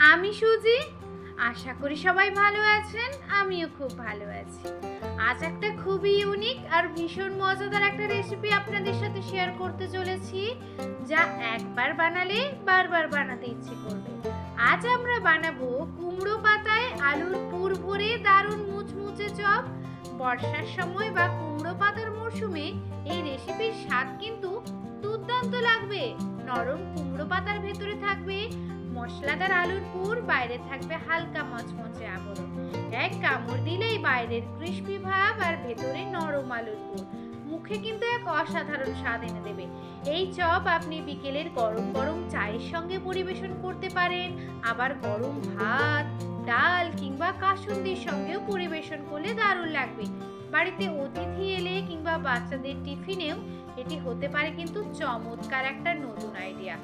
আমি সুজি। আশা করি সবাই ভালো আছেন, আমিও খুব ভালো আছি। আজ একটা খুবই ইউনিক আর ভীষণ মজাদার একটা রেসিপি আপনাদের সাথে শেয়ার করতে চলেছি, যা একবার বানালে বারবার বানাতে ইচ্ছে করবে। আজ আমরা বানাবো কুমড়ো পাতায় আলুর পুর ভরে দারুণ মুচমুচে চপ। বর্ষার সময় বা কুমড়ো পাতার মরশুমে এই রেসিপির স্বাদ কিন্তু দুর্দান্ত লাগবে। নরম কুমড়ো পাতার ভেতরে থাকবে মশলাদার আলুর পুর, বাইরে থাকবে হালকা মচমচে আবরণ। এক কামড় দিলেই বাইরের ক্রিস্পি ভাব আর ভেতরে নরম আলুর পুর মুখে কিন্তু এক অসাধারণ স্বাদ এনে দেবে। এই চপ আপনি বিকেলের গরম গরম চায়ের সঙ্গে পরিবেশন করতে পারেন, আবার গরম ভাত, ডাল কিংবা কাসুন্দির সঙ্গেও পরিবেশন করলে দারুণ লাগবে। বাড়িতে অতিথি এলে কিংবা বাচ্চাদের টিফিনেও এটি হতে পারে কিন্তু চমৎকার একটা নতুন আইডিয়া।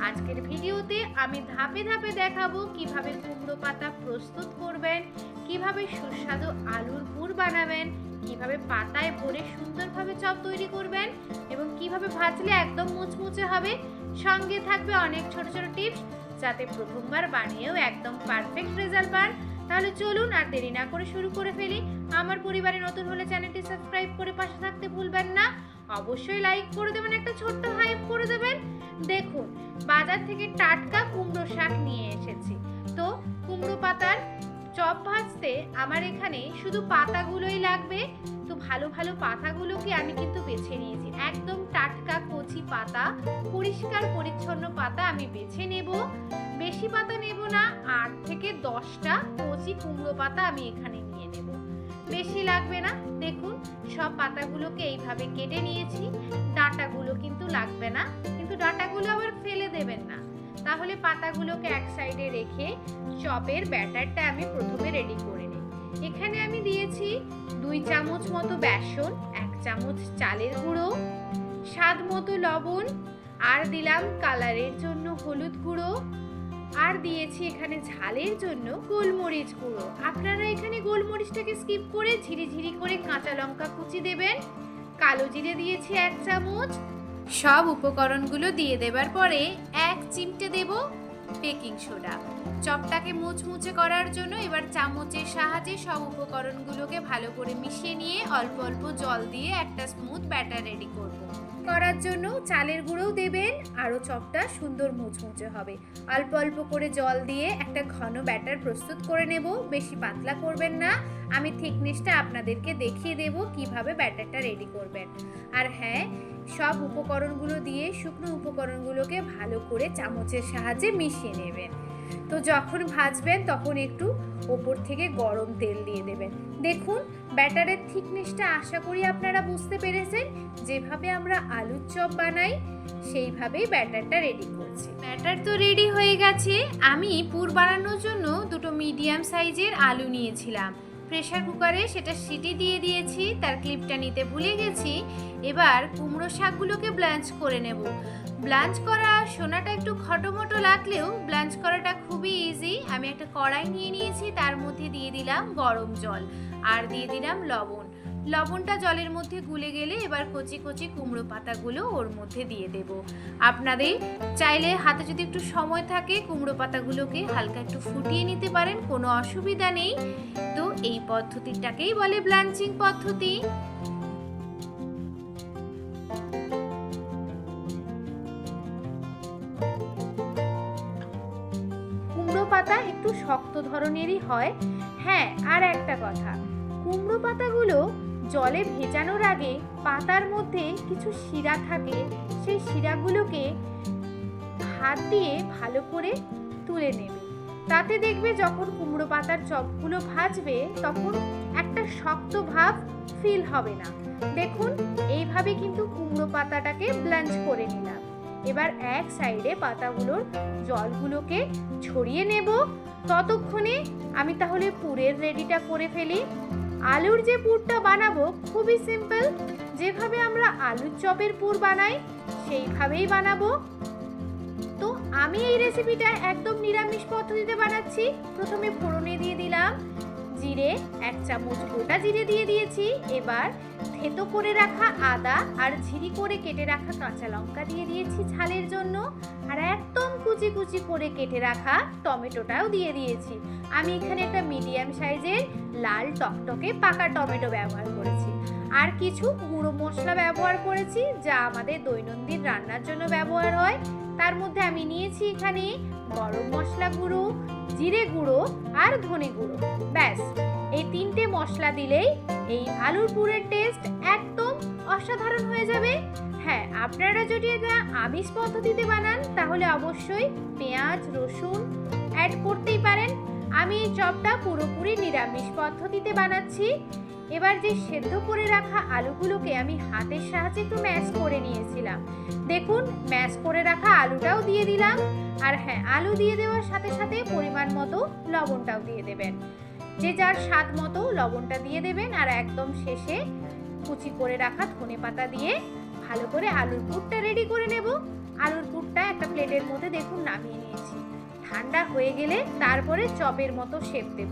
আজকের ভিডিওতে আমি ধাপে ধাপে দেখাবো কিভাবে কুমড়ো পাতা প্রস্তুত করবেন, কিভাবে সুস্বাদু আলুর পুর বানাবেন, কিভাবে পাতায় ভরে সুন্দরভাবে চপ তৈরি করবেন এবং কিভাবে ভাজলে একদম মুচমুচে হবে। সঙ্গে থাকবে অনেক ছোট ছোট টিপস, যাতে প্রথমবার বানিয়েও একদম পারফেক্ট রেজাল্ট পান। তাহলে চলুন আর দেরি না করে শুরু করে ফেলি। আমার পরিবারে নতুন হলে চ্যানেলটি সাবস্ক্রাইব করে পাশে থাকতে ভুলবেন না। অবশ্যই লাইক করে দেবেন, একটা ছোট্ট হাইপ করে দেবেন। দেখুন, বাজার থেকে টাটকা কুমড়ো শাক নিয়ে এসেছি। তো কুমড়ো পাতার চপ ভাজতে আমার এখানে শুধু পাতাগুলোই লাগবে। তো ভালো ভালো পাতাগুলোকে আমি কিন্তু বেছে নিয়েছি। একদম টাটকা কচি পাতা, পরিষ্কার পরিচ্ছন্ন পাতা আমি বেছে নেব। বেশি পাতা নেব না, 8 থেকে 10টা কচি কুমড়ো পাতা আমি এখানে নিয়ে নেব, বেশি লাগবে না। দেখুন, সব পাতাগুলোকে এইভাবে কেটে নিয়েছি। ডাঁটাগুলো কিন্তু লাগবে না, কিন্তু ডাঁটাগুলো আবার ফেলে দেবেন না, তাহলে পাতাগুলোকে এক সাইডে রেখে চপের ব্যাটারটা আমি প্রথমে রেডি করে নিই। এখানে আমি দিয়েছি 2 চামচ মতো বেসন, 1 চামচ চালের গুঁড়ো, স্বাদ মতো লবণ, আর দিলাম কালারের জন্য হলুদ গুঁড়ো, আর দিয়েছি এখানে ঝালের জন্য গোলমরিচ গুঁড়ো। আপনারা এখানে গোলমরিচটাকে স্কিপ করে ঝিরিঝিরি করে কাঁচা লঙ্কা কুচি দেবেন। কালো জিরে দিয়েছি 1 চামচ। সব উপকরণগুলো দিয়ে দেবার পরে 1 চিমটে দেব বেকিং সোডা। চপটাকে মুচমুচে করার জন্য এবার চামচের সাহায্যে সব উপকরণগুলোকে ভালো করে মিশিয়ে নিয়ে অল্প অল্প জল দিয়ে একটা স্মুথ ব্যাটার রেডি করব। করার জন্য চালের গুঁড়োও দেবেন, আরও চপটা সুন্দর মুচমুচে হবে। অল্প অল্প করে জল দিয়ে একটা ঘন ব্যাটার প্রস্তুত করে নেব, বেশি পাতলা করবেন না। আমি থিকনেসটা আপনাদেরকে দেখিয়ে দেব কিভাবে ব্যাটারটা রেডি করবেন। আর হ্যাঁ, সব উপকরণগুলো দিয়ে শুকনো উপকরণগুলোকে ভালো করে চামচের সাহায্যে মিশিয়ে নেবেন। তো যখন ভাজবেন তখন একটু ওপর থেকে গরম তেল দিয়ে দেবেন। দেখুন, ব্যাটারের থিকনেসটা আশা করি আপনারা বুঝতে পেরেছেন। যেভাবে আমরা আলুর চপ বানাই সেইভাবেই ব্যাটারটা রেডি করছি। ব্যাটার তো রেডি হয়ে গেছে। আমি পুর বানানোর জন্য 2 মিডিয়াম সাইজের আলু নিয়েছিলাম। প্রেসার কুকারে সেটা সিটি দিয়ে দিয়েছি, তার ক্লিপটা নিতে ভুলে গেছি। এবার কুমড়ো শাকগুলোকে ব্লাঞ্চ করে নেব। ব্লাঞ্চ করা সোনাটা একটু খটোমটো লাগলেও ব্লাঞ্চ করাটা খুবই ইজি। আমি একটা কড়াই নিয়ে নিয়েছি, তার মধ্যে দিয়ে দিলাম গরম জল আর দিয়ে দিলাম লবণ। লবণটা জলের মধ্যে গুলে গেলে এবার কচি কচি কুমড়ো পাতাগুলো ওর মধ্যে দিয়ে দেব। আপনাদের চাইলে হাতে যদি একটু সময় থাকে কুমড়ো পাতাগুলোকে হালকা একটু ফুটিয়ে নিতে পারেন, কোনো অসুবিধা নেই। তো এই পদ্ধতিটাকেই বলে ব্লাঞ্চিং পদ্ধতি। কুমড়ো পাতা একটু শক্ত ধরনেরই হয়। হ্যাঁ, আর একটা কথা, কুমড়ো পাতাগুলো জলে ভেজানোর আগে পাতার মধ্যে কিছু শিরা থাকে, সেই শিরাগুলোকে হাত দিয়ে ভালো করে তুলে নেবে। তাতে দেখবে যখন কুমড়ো পাতার চপগুলো ভাজবে তখন একটা শক্ত ভাব ফিল হবে না। দেখুন, এইভাবে কিন্তু কুমড়ো পাতাটাকে ব্লাঞ্চ করে নিলাম। এবার এক সাইডে পাতাগুলোর জলগুলোকে ছড়িয়ে নেব। ততক্ষণে আমি তাহলে পুরের রেডিটা করে ফেলি। আলুর যে পুরটা বানাবো খুবই সিম্পল, যেভাবে আমরা আলুর চপের পুর বানাই সেইভাবেই বানাবো। তো আমি এই রেসিপিটা একদম নিরামিষ পদ্ধতিতে বানাচ্ছি। প্রথমে ফোড়নে দিয়ে দিলাম জিরে, 1 চামচ গোটা জিরে দিয়ে দিয়েছি। এবার থেতো করে রাখা আদা আর ঝিরি করে কেটে রাখা কাঁচা লঙ্কা দিয়ে দিয়েছি ঝালের জন্য, আর একদম কুচি কুচি করে কেটে রাখা টমেটোটাও দিয়ে দিয়েছি। আমি এখানে একটা মিডিয়াম সাইজের লাল টকটকে পাকা টমেটো ব্যবহার করেছি। আর কিছু গুঁড়ো মশলা ব্যবহার করেছি যা আমাদের দৈনন্দিন রান্নার জন্য ব্যবহার হয়। তার মধ্যে আমি নিয়েছি এখানে গরম মশলা গুঁড়ো, জিরে গুঁড়ো আর ধনে গুঁড়ো। ব্যাস, এই 3টে মশলা দিলেই এই আলুর পুরের টেস্ট একদম অসাধারণ হয়ে যাবে। হ্যাঁ, আপনারা যদি এটা আমিষ পদ্ধতিতে বানান তাহলে অবশ্যই পেঁয়াজ রসুন অ্যাড করতেই পারেন। আমি এই চপটা পুরোপুরি নিরামিষ পদ্ধতিতে বানাচ্ছি। এবার যে সেদ্ধ করে রাখা আলুগুলোকে আমি হাতের সাহায্যে একটু ম্যাশ করে নিয়েছিলাম, দেখুন ম্যাশ করে রাখা আলুটাও দিয়ে দিলাম। আর হ্যাঁ, আলু দিয়ে দেওয়ার সাথে সাথে পরিমাণ মতো লবণটাও দিয়ে দেবেন, যে যার স্বাদ মতো লবণটা দিয়ে দেবেন। আর একদম শেষে কুচি করে রাখা ধনেপাতা দিয়ে ভালো করে আলুর পুরটা রেডি করে নেব। আলুর পুরটা একটা প্লেটের মধ্যে দেখুন নামিয়ে নিয়েছি। ঠান্ডা হয়ে গেলে তারপরে চপের মতো শেপ দেব।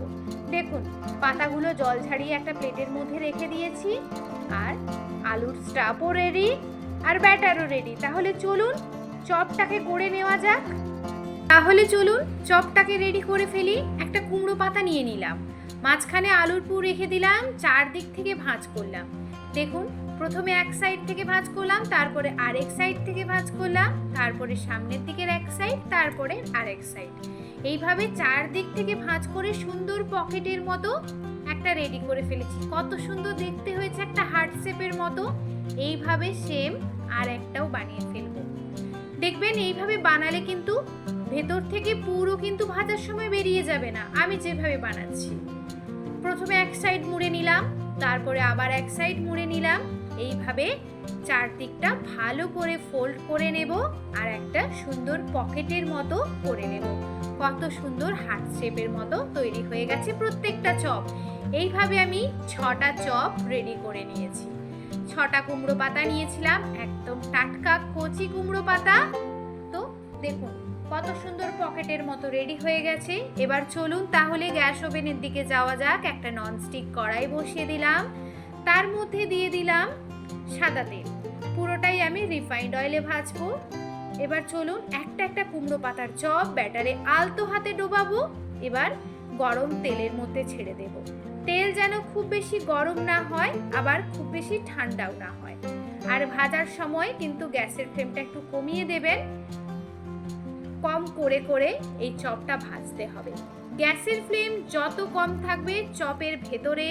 দেখুন পাতাগুলো জল ঝাড়িয়ে একটা প্লেটের মধ্যে রেখে দিয়েছি, আর আলুর স্টাফও রেডি আর ব্যাটারও রেডি। তাহলে চলুন চপটাকে গড়ে নেওয়া যাক। তাহলে চলুন চপটাকে রেডি করে ফেলি। একটা কুমড়ো পাতা নিয়ে নিলাম, মাঝখানে আলুর পুর রেখে দিলাম, চারদিক থেকে ভাঁজ করলাম। দেখুন প্রথমে এক সাইড থেকে ভাঁজ করলাম, তারপরে আরেক সাইড থেকে ভাঁজ করলাম, তারপরে সামনের দিকের এক সাইড, তারপরে আরেক সাইড। এইভাবে চারদিক থেকে ভাঁজ করে সুন্দর পকেটের মতো একটা রেডি করে ফেলেছি। কত সুন্দর দেখতে হয়েছে, একটা হার্ট শেপের মতো। এইভাবে সেম আর একটাও বানিয়ে ফেলবো। দেখবেন এইভাবে বানালে কিন্তু ভেতর থেকে পুরো কিন্তু ভাজার সময় বেরিয়ে যাবে না। আমি যেভাবে বানাচ্ছি, প্রথমে এক সাইড মুড়ে নিলাম, তারপরে আবার এক সাইড মুড়ে নিলাম। এইভাবে চারদিকটা ভালো করে ফোল্ড করে নেব আর একটা সুন্দর পকেটের মতো করে নেব। কত সুন্দর হার্ট শেপের মতো তৈরি হয়ে গেছে প্রত্যেকটা চপ। এইভাবে আমি 6টা চপ রেডি করে নিয়েছি। 6টা কুমড়ো পাতা নিয়েছিলাম, একদম টাটকা কচি কুমড়ো পাতা। তো দেখুন কত সুন্দর পকেটের মতো রেডি হয়ে গেছে। এবার চলুন তাহলে গ্যাস ওভেনের দিকে যাওয়া যাক। একটা ননস্টিক কড়াই বসিয়ে দিলাম, তার মধ্যে দিয়ে দিলাম সাদা তেল। পুরোটাই আমি রিফাইন্ড অয়েলে ভাজবো। এবার চলুন একটা একটা কুমড়ো পাতার চপ ব্যাটারে আলতো হাতে ডোবাবো। এবার গরম তেলের মধ্যে ছেড়ে দেব। তেল যেন খুব বেশি গরম না হয়, আবার খুব বেশি ঠান্ডাও না হয়। আর ভাজার সময় কিন্তু গ্যাসের ফ্লেমটা একটু কমিয়ে দেবেন। কম করে করে এই চপটা ভাজতে হবে। গ্যাসের ফ্লেম যত কম থাকবে চপের ভেতরে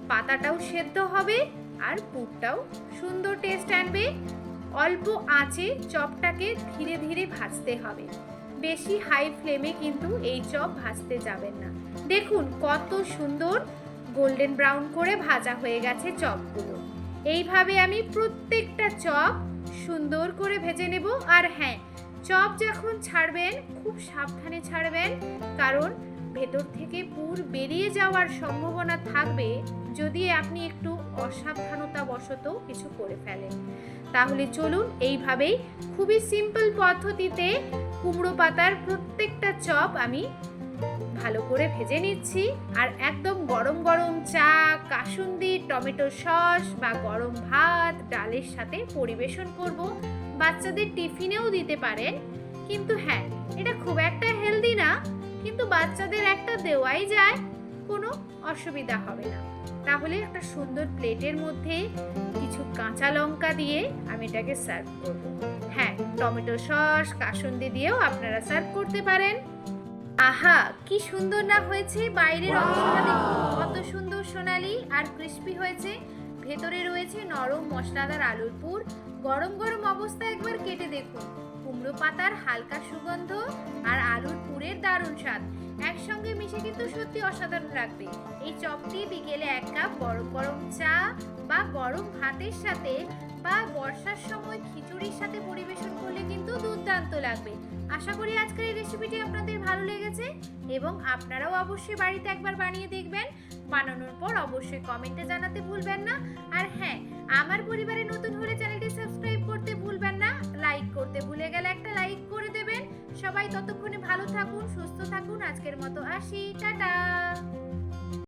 পাতাটাও সেদ্ধ হবে আর পুরটাও সুন্দর টেস্ট আনবে। অল্প আঁচে চপটাকে ধীরে ধীরে ভাজতে হবে, বেশি হাই ফ্লেমে কিন্তু এই চপ ভাজতে যাবেন না। দেখুন কত সুন্দর গোল্ডেন ব্রাউন করে ভাজা হয়ে গেছে চপগুলো। এইভাবে আমি প্রত্যেকটা চপ সুন্দর করে ভেজে নেব। আর হ্যাঁ, চপ যখন ছাড়বেন খুব সাবধানে ছাড়বেন, কারণ ভেতর থেকে পুর বেরিয়ে যাওয়ার সম্ভাবনা থাকবে যদি আপনি একটু অসাবধানতা বশত কিছু করে ফেলেন। তাহলে চলুন এইভাবেই খুবই সিম্পল পদ্ধতিতে কুমড়ো পাতার প্রত্যেকটা চপ আমি ভালো করে ভেজে নিচ্ছি। আর একদম গরম গরম চা, কাসুন্দি, টমেটো সস বা গরম ভাত ডালের সাথে পরিবেশন করব। বাচ্চাদের টিফিনেও দিতে পারেন, কিন্তু হ্যাঁ এটা খুব একটা হেলদি না, কিন্তু বাচ্চাদের একটা দেওয়াই যায়, কোনো অসুবিধা হবে না। তাহলে একটা সুন্দর প্লেটের মধ্যে কিছু কাঁচা লঙ্কা দিয়ে আমি এটাকে সার্ভ করব। হ্যাঁ, টমেটো সস কাসুন্দি দিয়েও আপনারা সার্ভ করতে পারেন। আহা কি সুন্দর না হয়েছে! বাইরের অংশটা দেখুন কত সুন্দর সোনালি আর ক্রিস্পি হয়েছে, ভেতরে রয়েছে নরম মশলাদার আলুর পুর। গরম গরম অবস্থায় একবার কেটে দেখুন, কুমড়ো পাতার হালকা সুগন্ধ আর আলুর পুরের দারুণ স্বাদ একসঙ্গে মিশে কিন্তু সত্যি অসাধারণ লাগবে। এই চপটি বিকেলে 1 কাপ গরম গরম চা বা গরম ভাতের সাথে বা বর্ষার সময় খিচুড়ির সাথে পরিবেশন করলে কিন্তু দুর্দান্ত লাগবে। আশা করি আজকের এই রেসিপিটি আপনাদের ভালো লেগেছে এবং আপনারাও অবশ্যই বাড়িতে একবার বানিয়ে দেখবেন। বানানোর পর অবশ্যই কমেন্টে জানাতে ভুলবেন না। আর হ্যাঁ, আমার পরিবারে নতুন হলে চ্যানেলটি সাবস্ক্রাইব করতে ভুলবেন না। লাইক করতে ভুলে গেলে একটা লাইক করে দেবেন। সবাই ততক্ষণে ভালো থাকুন, সুস্থ থাকুন। আজকের মতো আসি, টাটা।